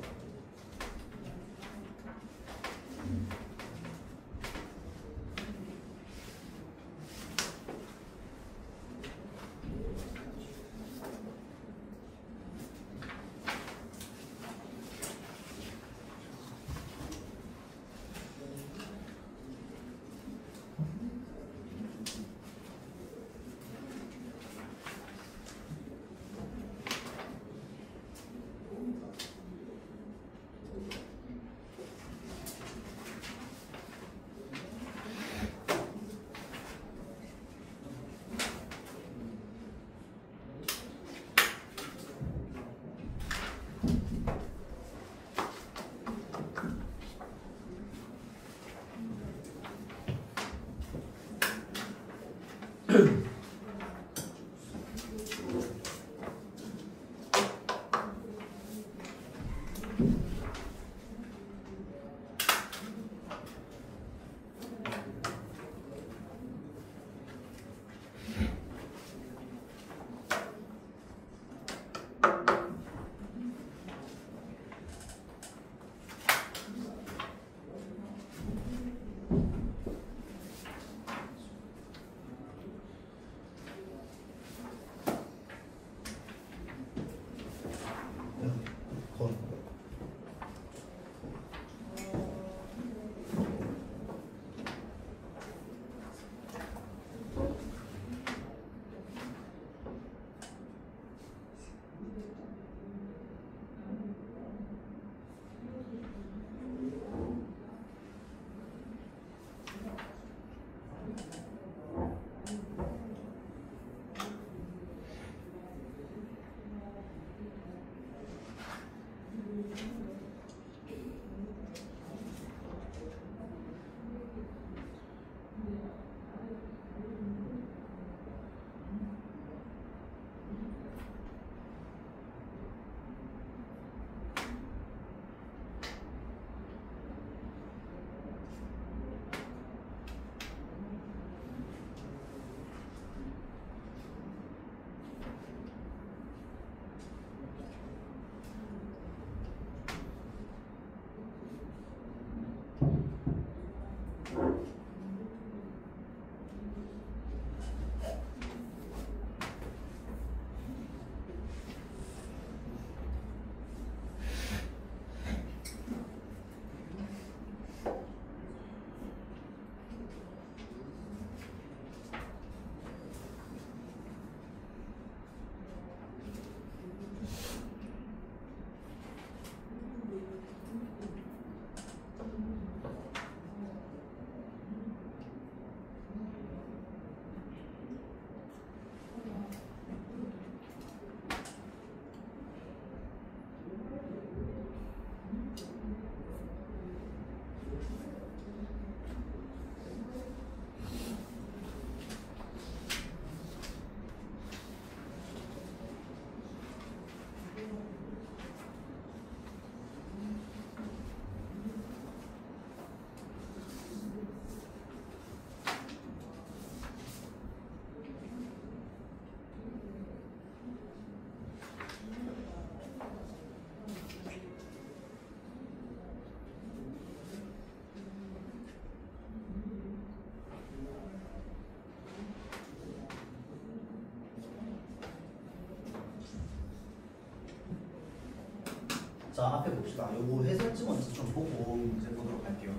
자, 앞에 봅시다. 요거 해설지 먼저 좀 보고 문제 보도록 할게요.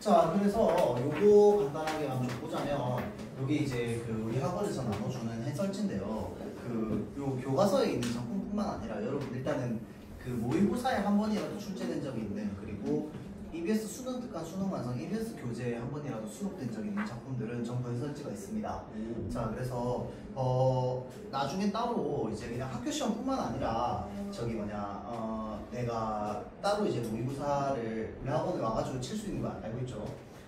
자, 그래서 요거 간단하게 한번 보자면 요게 이제 그 우리 학원에서 나눠주는 해설지인데요. 그 요 교과서에 있는 작품뿐만 아니라 여러분 일단은 그 모의고사에 한 번이라도 출제된 적이 있는, 그리고 EBS 수능 특강 수능 완성 EBS 교재에 한 번이라도 수록된 적이 있는 작품들은 전부 해설지가 있습니다. 자, 그래서 나중에 따로 이제 그냥 학교 시험뿐만 아니라 저기 내가 따로 이제 모의고사를 우리 학원에 와가지고 칠 수 있는 거 알고 있죠?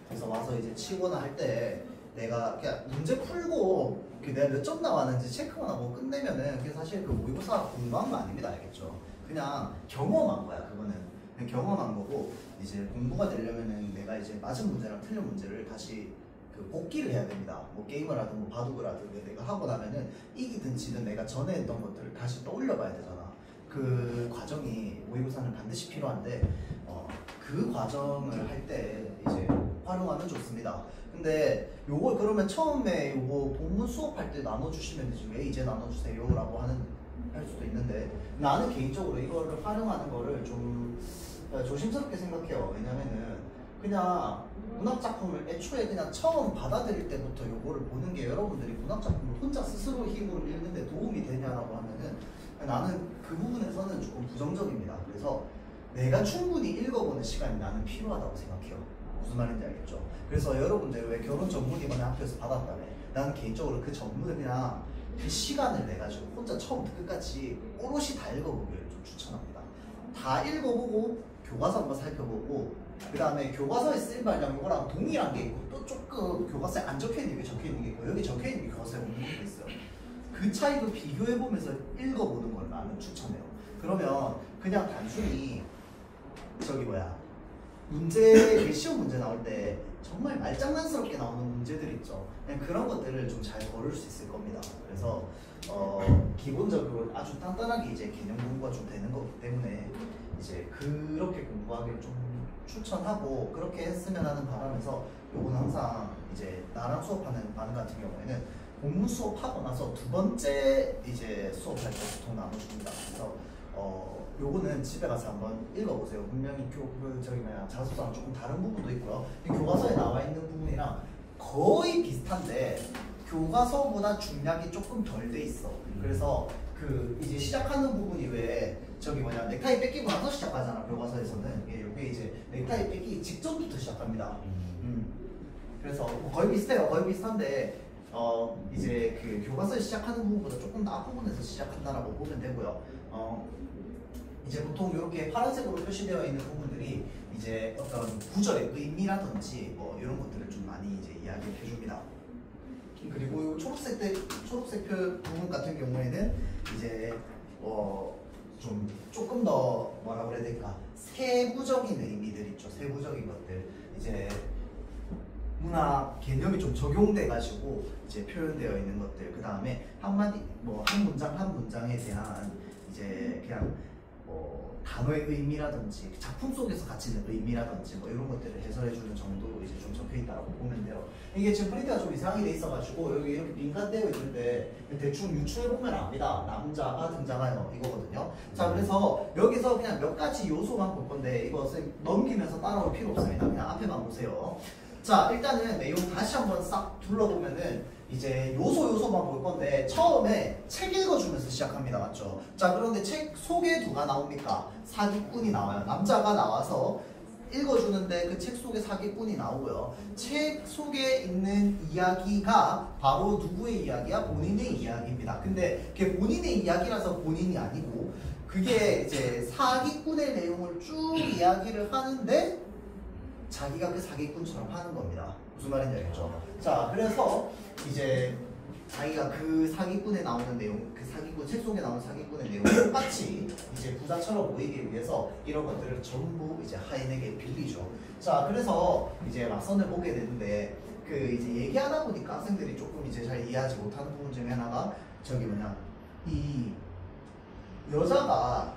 그래서 와서 이제 치거나 할 때 내가 그냥 문제 풀고 내가 몇 점 나왔는지 체크만 하고 끝내면은 그게 사실 그 모의고사 공부한 거 아닙니다. 알겠죠? 그냥 경험한 거야. 그거는 그냥 경험한 거고, 이제 공부가 되려면은 내가 이제 맞은 문제랑 틀린 문제를 다시 그 복기를 해야 됩니다. 뭐 게임을 하든 뭐 바둑을 하든 내가 하고 나면은 이기든 지든 내가 전에 했던 것들을 다시 떠올려 봐야 되잖아. 그 과정이 모의고사는 반드시 필요한데 그 과정을 할 때 이제 활용하면 좋습니다. 근데 요걸 그러면 처음에 요거 본문 수업할 때 나눠주시면 되지 왜 이제 나눠주세요 라고 할 수도 있는데, 나는 개인적으로 이거를 활용하는 거를 좀 조심스럽게 생각해요. 왜냐면은 그냥 문학작품을 애초에 그냥 처음 받아들일 때부터 요거를 보는 게 여러분들이 문학작품을 혼자 스스로 힘으로 읽는데 도움이 되냐라고 하면은 나는 그 부분에서는 조금 부정적입니다. 그래서 내가 충분히 읽어보는 시간이 나는 필요하다고 생각해요. 무슨 말인지 알겠죠? 그래서 여러분들 왜 결혼 전문 이번에 학교에서 받았다며, 나는 개인적으로 그 전문을 그냥 그 시간을 내가지고 혼자 처음부터 끝까지 오롯이 다 읽어보기를 좀 추천합니다. 다 읽어보고 교과서 한번 살펴보고 그 다음에 교과서에 쓰인 말량 이거랑 동일한 게 있고 또 조금 교과서에 안 적혀있는 게 적혀있는 게 있고 여기 적혀있는 게 교과서에 없는 것도 있어요. 그 차이도 비교해보면서 읽어보는 걸 나는 추천해요. 그러면 그냥 단순히 저기 뭐야 문제 시험 문제 나올 때 정말 말장난스럽게 나오는 문제들 있죠. 그냥 그런 것들을 좀 잘 거를 수 있을 겁니다. 그래서 기본적으로 아주 단단하게 이제 개념 공부가 좀 되는 거기 때문에 이제 그렇게 공부하기를 좀 추천하고 그렇게 했으면 하는 바람에서 요건 항상 이제 나랑 수업하는 반 같은 경우에는 본문 수업하고 나서 두 번째 이제 수업할 때 보통 나눠줍니다. 그래서 요거는 집에 가서 한번 읽어보세요. 분명히 자소서랑 조금 다른 부분도 있고요. 교과서에 나와 있는 부분이랑 거의 비슷한데 교과서보다 중량이 조금 덜 돼 있어. 그래서 그 이제 시작하는 부분이 왜 저기 넥타이 뺏기고 나서 시작하잖아. 교과서에서는 이게 이제 넥타이 뺏기기 직전부터 시작합니다. 그래서 거의 비슷해요. 거의 비슷한데 이제 그 교과서에 시작하는 부분보다 조금 더 앞부분에서 시작한다라고 보면 되고요. 이제 보통 이렇게 파란색으로 표시되어 있는 부분들이 이제 어떤 구절의 의미라든지 뭐 이런 것들을 좀 많이 이제 이야기를 해줍니다. 그리고 초록색 부분 같은 경우에는 이제 좀 조금 더 뭐라 그래야 될까 세부적인 의미들 있죠. 세부적인 것들 이제 문학 개념이 좀 적용돼 가지고 이제 표현되어 있는 것들 그 다음에 한마디 뭐 한 문장 한 문장에 대한 이제 그냥 단어의 의미라든지 작품 속에서 갇히는 의미라든지 뭐 이런 것들을 해설해주는 정도로 이제 좀 적혀있다고 보면 돼요. 이게 지금 프린트가 좀 이상하게 돼 있어가지고 여기 이렇게 빈칸되어 있는데 대충 유추해보면 압니다. 남자가 등장하여 이거거든요. 자 그래서 여기서 그냥 몇 가지 요소만 볼 건데 이것을 넘기면서 따라올 필요 없습니다. 그냥 앞에만 보세요. 자 일단은 내용 다시 한번 싹 둘러보면은 이제 요소만 볼 건데 처음에 책 읽어주면서 시작합니다. 맞죠? 자 그런데 책 속에 누가 나옵니까? 사기꾼이 나와요. 남자가 나와서 읽어주는데 그 책 속에 사기꾼이 나오고요. 책 속에 있는 이야기가 바로 누구의 이야기야? 본인의 이야기입니다. 근데 그게 본인의 이야기라서 본인이 아니고 그게 이제 사기꾼의 내용을 쭉 이야기를 하는데 자기가 그 사기꾼처럼 하는 겁니다. 무슨 말인지 알겠죠? 자, 그래서 이제 자기가 그 사기꾼에 나오는 내용, 그 사기꾼, 책 속에 나오는 사기꾼의 내용을 똑같이 이제 부자처럼 보이기 위해서 이런 것들을 전부 이제 하인에게 빌리죠. 자, 그래서 이제 막선을 보게 되는데 그 이제 얘기하다 보니까 학생들이 조금 이제 잘 이해하지 못하는 부분 중에 하나가 저기 이 여자가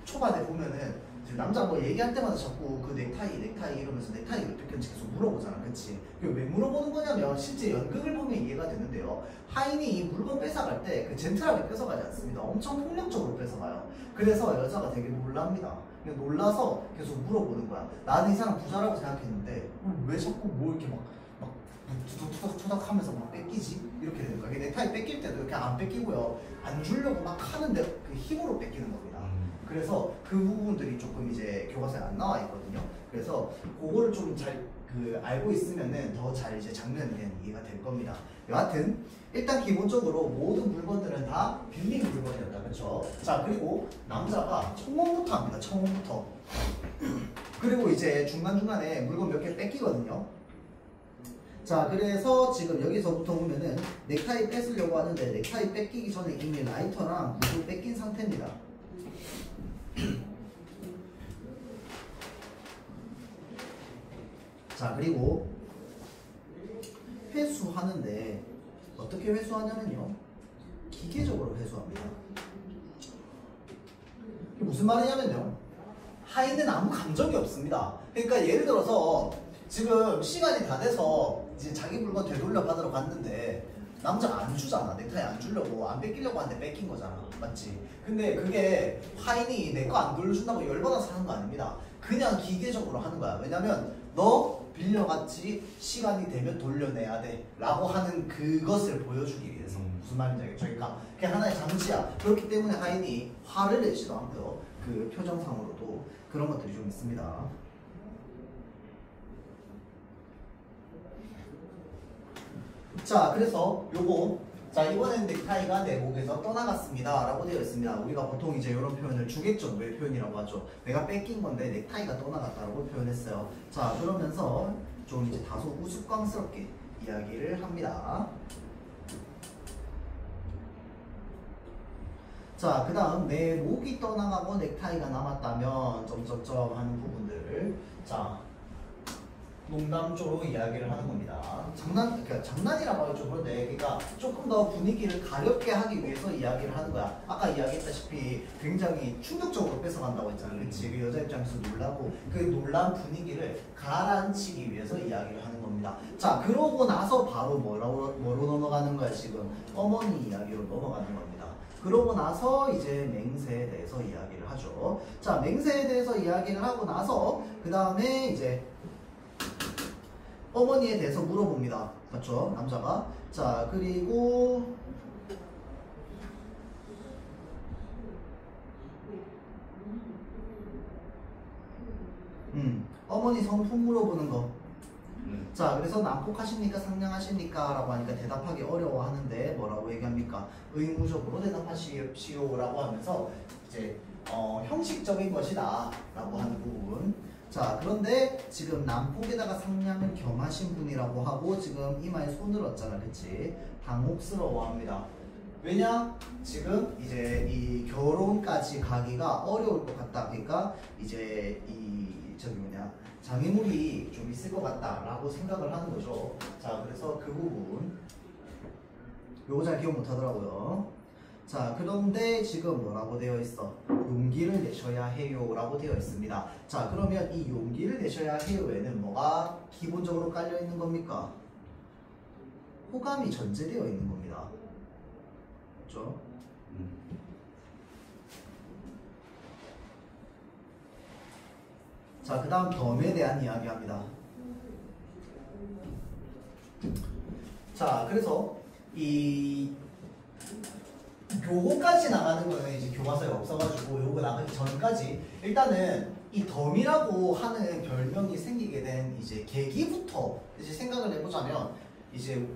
초반에 보면은 남자 뭐 얘기할 때마다 자꾸 그 넥타이 이러면서 넥타이 왜 뺏겼는지 계속 물어보잖아. 그치? 왜 물어보는 거냐면 실제 연극을 보면 이해가 되는데요. 하인이 이 물건 뺏어갈 때 그 젠틀하게 뺏어가지 않습니다. 엄청 폭력적으로 뺏어가요. 그래서 여자가 되게 놀랍니다. 놀라서 계속 물어보는 거야. 나는 이 사람 부자라고 생각했는데 왜 자꾸 뭐 이렇게 막 투닥투닥 하면서 막 뺏기지? 이렇게 되는 거야. 넥타이 뺏길 때도 이렇게 안 뺏기고요. 안 주려고 막 하는데 그 힘으로 뺏기는 겁니다. 그래서 그 부분들이 조금 이제 교과서에 안 나와 있거든요. 그래서 그거를 좀 잘 알고 있으면은 더 잘 이제 장면에 대한 이해가 될 겁니다. 여하튼 일단 기본적으로 모든 물건들은 다 빌린 물건이었다. 그렇죠? 자 그리고 남자가 청혼부터 합니다. 청혼부터. 그리고 이제 중간중간에 물건 몇 개 뺏기거든요. 자 그래서 지금 여기서부터 보면은 넥타이 뺏으려고 하는데 넥타이 뺏기기 전에 이미 라이터랑 물을 뺏긴 상태입니다. 자 그리고 회수하는데 어떻게 회수하냐면요 기계적으로 회수합니다. 이게 무슨 말이냐면요 하인은 아무 감정이 없습니다. 그러니까 예를 들어서 지금 시간이 다 돼서 이제 자기 물건 되돌려 받으러 갔는데 남자가 안 주잖아. 넥타이 안 주려고 안 뺏기려고 하는데 뺏긴 거잖아. 맞지? 근데 그게 하인이 내 거 안 돌려준다고 열받아서 하는 거 아닙니다. 그냥 기계적으로 하는 거야. 왜냐면 너 빌려갔지 시간이 되면 돌려내야 돼 라고 하는 그것을 보여주기 위해서. 무슨 말인지 알겠죠? 그러니까 그게 하나의 장치야. 그렇기 때문에 하인이 화를 내지도 않고요. 그 표정상으로도 그런 것들이 좀 있습니다. 자 그래서 요거 자, 이번엔 넥타이가 내복에서 떠나갔습니다 라고 되어 있습니다. 우리가 보통 이제 이런 표현을 주객정도의 표현이라고 하죠. 내가 뺏긴 건데 넥타이가 떠나갔다라고 표현했어요. 자, 그러면서 좀 이제 다소 우스꽝스럽게 이야기를 합니다. 자, 그 다음 내 목이 떠나가고 넥타이가 남았다면 점점점 하는 부분들. 자, 농담조로 이야기를 하는 겁니다. 그러니까 장난이라고 하기 좀 그런데, 그러니까 조금 더 분위기를 가볍게 하기 위해서 이야기를 하는 거야. 아까 이야기했다시피 굉장히 충격적으로 뺏어간다고 했잖아. 그렇지? 그 여자 입장에서 놀라고 그 놀란 분위기를 가라앉히기 위해서 이야기를 하는 겁니다. 자, 그러고 나서 바로 뭐로 넘어가는 거야 지금? 어머니 이야기로 넘어가는 겁니다. 그러고 나서 이제 맹세에 대해서 이야기를 하죠. 자, 맹세에 대해서 이야기를 하고 나서 그 다음에 이제 어머니에 대해서 물어봅니다. 맞죠? 남자가. 자, 그리고 어머니 성품 물어보는 거. 자, 그래서 난폭하십니까? 상냥하십니까? 라고 하니까 대답하기 어려워하는데 뭐라고 얘기합니까? 의무적으로 대답하십시오 라고 하면서 이제 형식적인 것이다 라고 하는 부분. 자, 그런데 지금 난폭에다가 상냥을 겸하신 분이라고 하고 지금 이마에 손을 얹잖아. 그치? 당혹스러워합니다. 왜냐? 지금 이제 이 결혼까지 가기가 어려울 것 같다. 그러니까 이제 장애물이 좀 있을 것 같다라고 생각을 하는 거죠. 자, 그래서 그 부분 요거 잘 기억 못 하더라고요. 자, 그런데 지금 뭐라고 되어 있어? 용기를 내셔야 해요 라고 되어 있습니다. 자, 그러면 이 용기를 내셔야 해요에는 뭐가 기본적으로 깔려 있는 겁니까? 호감이 전제되어 있는 겁니다. 그렇죠? 자, 그 다음 덤에 대한 이야기 합니다. 자, 그래서 요거까지 나가는 거는 이제 교과서에 없어가지고 요거 나가기 전까지 일단은 이 덤이라고 하는 별명이 생기게 된 이제 계기부터 이제 생각을 해보자면 이제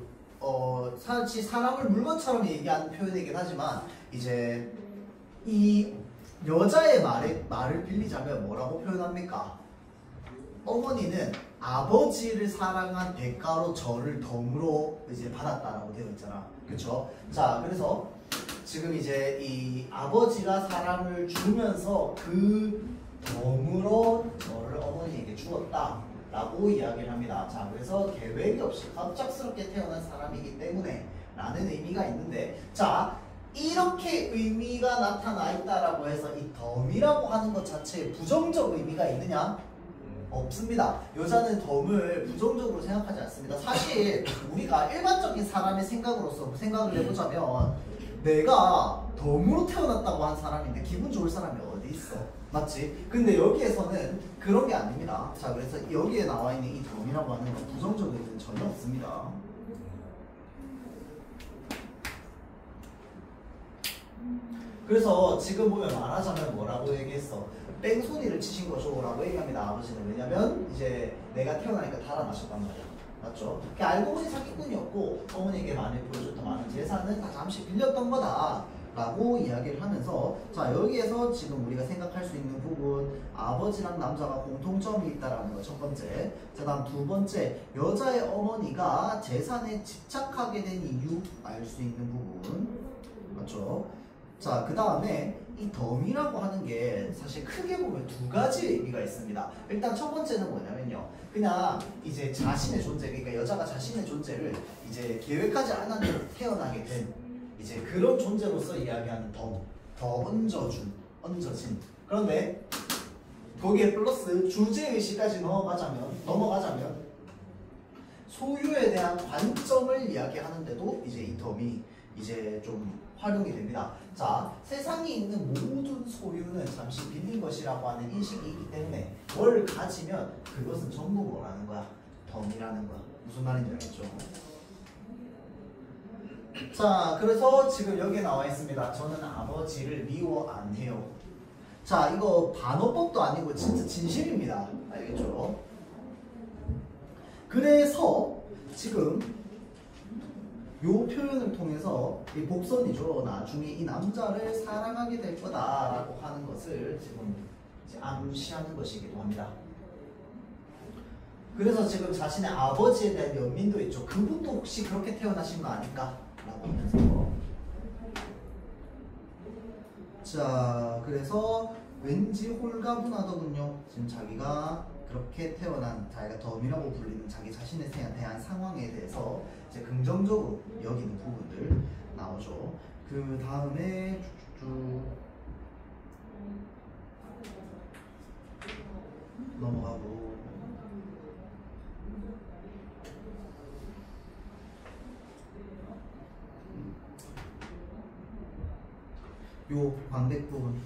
사실 사람을 물건처럼 얘기하는 표현이긴 하지만 이제 이 여자의 말을 빌리자면 뭐라고 표현합니까? 어머니는 아버지를 사랑한 대가로 저를 덤으로 이제 받았다라고 되어 있잖아. 그쵸? 자, 그래서 지금 이제 이 아버지가 사랑을 주면서 그 덤으로 저를 어머니에게 주었다 라고 이야기를 합니다. 자, 그래서 계획이 없이 갑작스럽게 태어난 사람이기 때문에 라는 의미가 있는데, 자, 이렇게 의미가 나타나 있다라고 해서 이 덤이라고 하는 것 자체에 부정적 의미가 있느냐? 없습니다. 여자는 덤을 부정적으로 생각하지 않습니다. 사실 우리가 일반적인 사람의 생각으로서 생각을 해보자면 내가 덤으로 태어났다고 한 사람인데 기분 좋을 사람이 어디 있어? 맞지? 근데 여기에서는 그런 게 아닙니다. 자, 그래서 여기에 나와 있는 이 덤이라고 하는 건 부정적 의미는 전혀 없습니다. 그래서 지금 보면 말하자면 뭐라고 얘기했어? 뺑소니를 치신 거죠 라고 얘기합니다. 아버지는. 왜냐면 이제 내가 태어나니까 달아나셨단 말이야. 맞죠? 알고 보니 사기꾼이었고 어머니에게 많이 보여줬던 많은 재산은 다 잠시 빌렸던 거다 라고 이야기를 하면서, 자, 여기에서 지금 우리가 생각할 수 있는 부분, 아버지랑 남자가 공통점이 있다라는 거 첫 번째. 자, 다음 두 번째, 여자의 어머니가 재산에 집착하게 된 이유 알 수 있는 부분. 맞죠? 자, 그 다음에 이 덤이라고 하는 게 사실 크게 보면 두 가지 의미가 있습니다. 일단 첫 번째는 뭐냐면요, 그냥 이제 자신의 존재, 그러니까 여자가 자신의 존재를 이제 계획하지 않았는데 태어나게 된 이제 그런 존재로서 이야기하는 덤, 더 얹어진. 그런데 거기에 플러스 주제의식까지 넘어가자면 소유에 대한 관점을 이야기하는데도 이제 이 덤이 이제 좀 활용이 됩니다. 자, 세상에 있는 모든 소유는 잠시 빌린 것이라고 하는 인식이 있기 때문에 뭘 가지면 그것은 전부 뭐라는 거야? 덤이라는 거야. 무슨 말인지 알겠죠? 자, 그래서 지금 여기에 나와 있습니다. 저는 아버지를 미워 안 해요. 자, 이거 반어법도 아니고 진짜 진심입니다. 알겠죠? 그래서 지금 요 표현을 통해서 이 복선이죠. 나중에 이 남자를 사랑하게 될 거다라고 하는 것을 지금 이제 암시하는 것이기도 합니다. 그래서 지금 자신의 아버지에 대한 연민도 있죠. 그분도 혹시 그렇게 태어나신 거 아닐까? 라고 하면서 자, 그래서 왠지 홀가분하더군요. 지금 자기가 그렇게 태어난 자기가 덤이라고 불리는 자기 자신에 대한 상황에 대해서 이제 긍정적으로 여기는 부분들 나오죠. 그 다음에 쭉쭉 넘어가고 요 광백 부분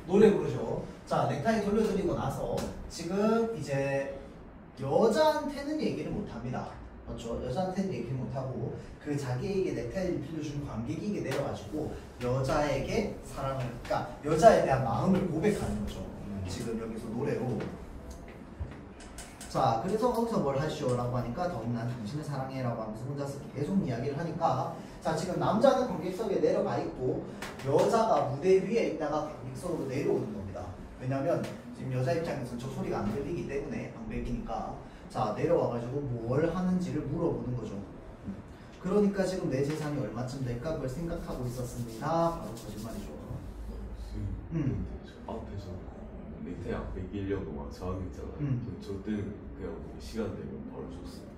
노래 부르죠. 자, 넥타이 돌려드리고 나서 지금 이제 여자한테는 얘기를 못합니다. 그렇죠? 여자한테는 얘기를 못하고 그 자기에게 넥타이를 빌려준 관객에게 내려가지고 여자에게 사랑을, 그러니까 여자에 대한 마음을 고백하는 거죠. 지금 여기서 노래로. 자, 그래서 거기서 뭘 하시오? 라고 하니까 더욱 난 당신을 사랑해 라고 하면서 혼자서 계속 이야기를 하니까 자, 지금 남자는 관객석에 내려가 있고 여자가 무대 위에 있다가 관객석으로 내려오는 겁니다. 왜냐면 지금 여자 입장에서는 저 소리가 안 들리기 때문에 방백이니까 자, 내려와가지고 뭘 하는지를 물어보는 거죠. 그러니까 지금 내 재산이 얼마쯤 될까 그걸 생각하고 있었습니다. 바로 거짓말이죠. 앞에서 넥타이 안 뺏기려고 막 저항했잖아요. 저 때는 그냥 시간 되면 바로 줬어요.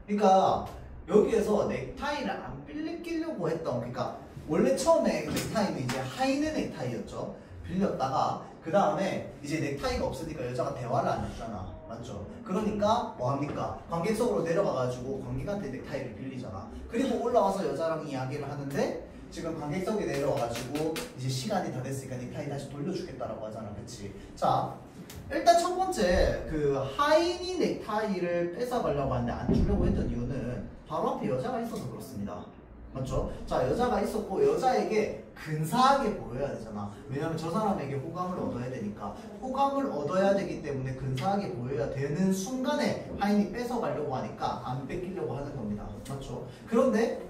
그러니까 여기에서 넥타이를 안 빌리려고 했던, 그러니까 원래 처음에 넥타이는 이제 하이는 넥타이였죠. 빌렸다가 그 다음에 이제 넥타이가 없으니까 여자가 대화를 안 했잖아. 맞죠? 그러니까 뭐합니까? 관객석으로 내려가가지고 관객한테 넥타이를 빌리잖아. 그리고 올라와서 여자랑 이야기를 하는데 지금 관객석에 내려와가지고 이제 시간이 다 됐으니까 넥타이 다시 돌려주겠다라고 하잖아. 그치? 자, 일단 첫 번째 그 하인이 넥타이를 뺏어가려고 하는데 안 주려고 했던 이유는 바로 앞에 여자가 있어서 그렇습니다. 맞죠? 자, 여자가 있었고 여자에게 근사하게 보여야 되잖아. 왜냐면 저 사람에게 호감을 얻어야 되니까. 호감을 얻어야 되기 때문에 근사하게 보여야 되는 순간에 하인이 뺏어가려고 하니까 안 뺏기려고 하는 겁니다. 맞죠? 그런데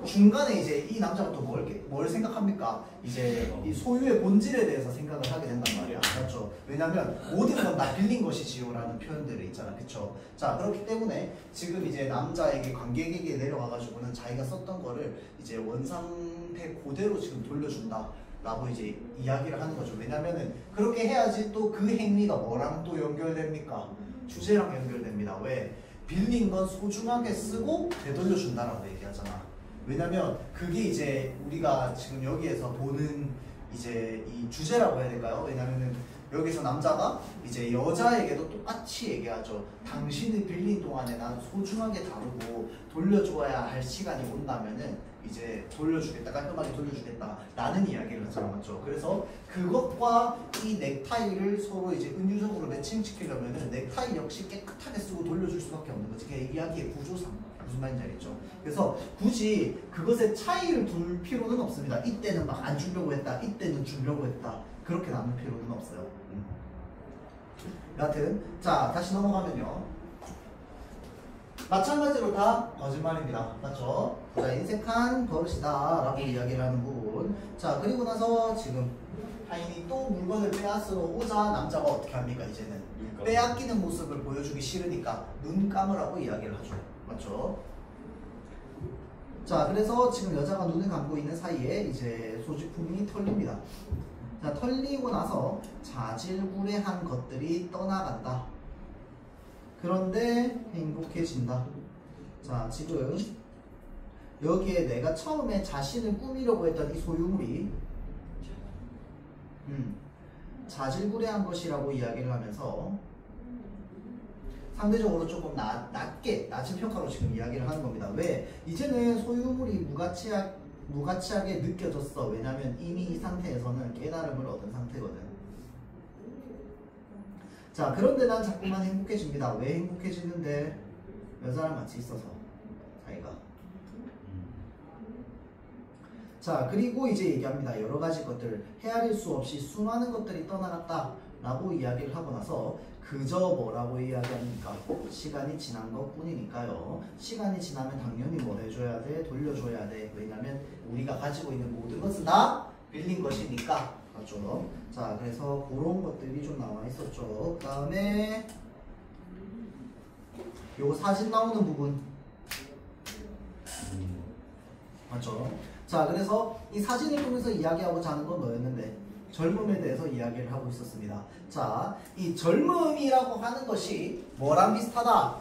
중간에 이제 이 남자가 또 뭘 생각합니까? 이제 이 소유의 본질에 대해서 생각을 하게 된단 말이야. 맞죠? 왜냐면 모든 건 다 빌린 것이지요 라는 표현들이 있잖아. 그쵸? 자, 그렇기 때문에 지금 이제 남자에게 관객에게 내려가가지고는 자기가 썼던 거를 이제 원상태 그대로 지금 돌려준다 라고 이제 이야기를 하는 거죠. 왜냐면은 그렇게 해야지 또 그 행위가 뭐랑 또 연결됩니까? 주제랑 연결됩니다. 왜? 빌린 건 소중하게 쓰고 되돌려준다라고 얘기하잖아. 왜냐면 그게 이제 우리가 지금 여기에서 보는 이제 이 주제라고 해야 될까요? 왜냐면은 여기서 남자가 이제 여자에게도 똑같이 얘기하죠. 당신이 빌린 동안에 난 소중하게 다루고 돌려줘야 할 시간이 온다면은 이제 돌려주겠다, 깔끔하게 돌려주겠다 라는 이야기를 하잖아. 맞죠? 그래서 그것과 이 넥타이를 서로 이제 은유적으로 매칭시키려면은 넥타이 역시 깨끗하게 쓰고 돌려줄 수밖에 없는 거지. 그게 이야기의 구조상 무슨 말인지 알겠죠? 그래서 굳이 그것에 차이를 둘 필요는 없습니다. 이때는 막 안 주려고 했다, 이때는 주려고 했다, 그렇게 나눌 필요는 없어요. 여하튼 자, 다시 넘어가면요, 마찬가지로 다 거짓말입니다. 맞죠? 자, 인색한 버릇이다 라고 이야기를 하는 부분. 자, 그리고 나서 지금 하인이 또 물건을 빼앗으러 오자 남자가 어떻게 합니까? 이제는 빼앗기는 모습을 보여주기 싫으니까 눈 감으라고 이야기를 하죠. 맞죠? 자, 그래서 지금 여자가 눈을 감고 있는 사이에 이제 소지품이 털립니다. 자, 털리고 나서 자질구레한 것들이 떠나간다. 그런데 행복해진다. 자, 지금 여기에 내가 처음에 자신을 꾸미려고 했던 이 소유물이 자질구레한 것이라고 이야기를 하면서 상대적으로 조금 낮은 평가로 지금 이야기를 하는 겁니다. 왜? 이제는 소유물이 무가치하게 느껴졌어. 왜냐면 이미 이 상태에서는 깨달음을 얻은 상태거든. 자, 그런데 난 자꾸만 행복해집니다. 왜 행복해지는데? 여자랑 같이 있어서 자기가. 자, 그리고 이제 얘기합니다. 여러 가지 것들 헤아릴 수 없이 수많은 것들이 떠나갔다 라고 이야기를 하고 나서 그저 뭐라고 이야기합니까? 시간이 지난 것 뿐이니까요. 시간이 지나면 당연히 뭘 해줘야 돼? 돌려줘야 돼. 왜냐면 우리가 가지고 있는 모든 것은 다 빌린 것이니까. 맞죠? 자, 그래서 그런 것들이 좀 나와 있었죠. 그 다음에 요거 사진 나오는 부분 맞죠? 자, 그래서 이 사진을 통해서 이야기하고자 하는 건 뭐였는데 젊음에 대해서 이야기를 하고 있었습니다. 자, 이 젊음이라고 하는 것이 뭐랑 비슷하다?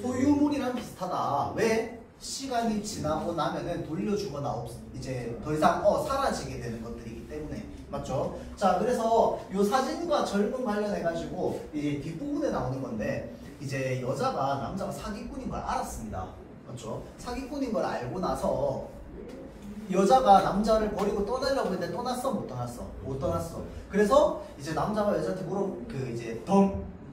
소유물이랑 비슷하다. 왜? 시간이 지나고 나면은 돌려주거나 이제 더 이상 사라지게 되는 것들이기 때문에. 맞죠? 자, 그래서 요 사진과 젊음 관련해 가지고 이제 뒷부분에 나오는 건데 이제 여자가 남자가 사기꾼인 걸 알았습니다. 맞죠? 사기꾼인 걸 알고 나서 여자가 남자를 버리고 떠나려고 했는데 떠났어? 못 떠났어? 못 떠났어. 그래서 이제 남자가 여자한테 이제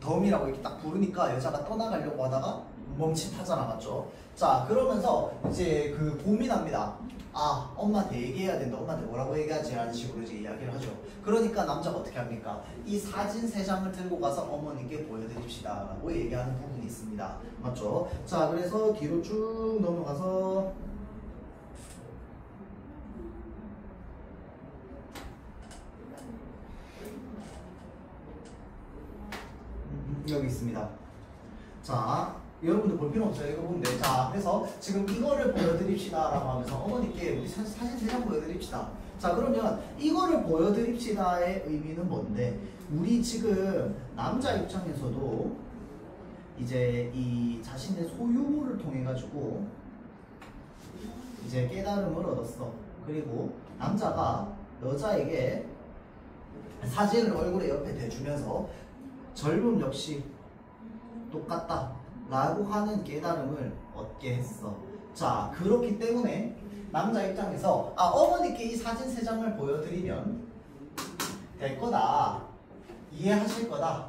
덤이라고 이렇게 딱 부르니까 여자가 떠나가려고 하다가 멈칫하잖아. 맞죠? 자, 그러면서 이제 그 고민합니다. 아, 엄마한테 얘기해야 된다. 엄마한테 뭐라고 얘기하지? 라는 식으로 이제 이야기를 하죠. 그러니까 남자가 어떻게 합니까? 이 사진 3장을 들고 가서 어머니께 보여드립시다 라고 얘기하는 부분이 있습니다. 맞죠? 자, 그래서 뒤로 쭉 넘어가서 여기 있습니다. 자, 여러분들 볼 필요 없어요. 이거 보면 돼. 자, 그래서 지금 이거를 보여드립시다 라고 하면서 어머니께 우리 사진 3장 보여드립시다. 자, 그러면 이거를 보여드립시다의 의미는 뭔데? 우리 지금 남자 입장에서도 이제 이 자신의 소유물을 통해 가지고 이제 깨달음을 얻었어. 그리고 남자가 여자에게 사진을 얼굴에 옆에 대주면서 젊음 역시 똑같다 라고 하는 깨달음을 얻게 했어. 자, 그렇기 때문에 남자 입장에서 어머니께 이 사진 3장을 보여드리면 될 거다, 이해하실 거다.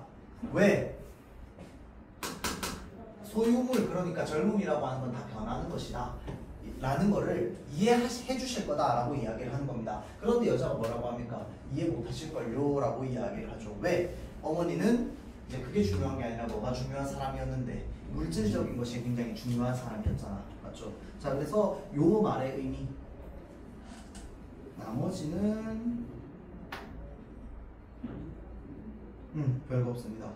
왜? 소유물, 그러니까 젊음이라고 하는 건 다 변하는 것이다 라는 거를 이해해 주실 거다 라고 이야기를 하는 겁니다. 그런데 여자가 뭐라고 합니까? 이해 못 하실걸요 라고 이야기를 하죠. 왜? 어머니는 이제 그게 중요한 게 아니라 뭐가 중요한 사람이었는데 물질적인 것이 굉장히 중요한 사람이었잖아. 맞죠? 자, 그래서 요 말의 의미, 나머지는 별거 없습니다.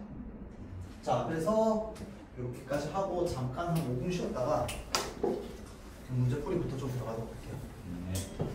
자, 그래서 이렇게까지 하고 잠깐 한 5분 쉬었다가 문제풀이부터 좀 들어가도록 할게요.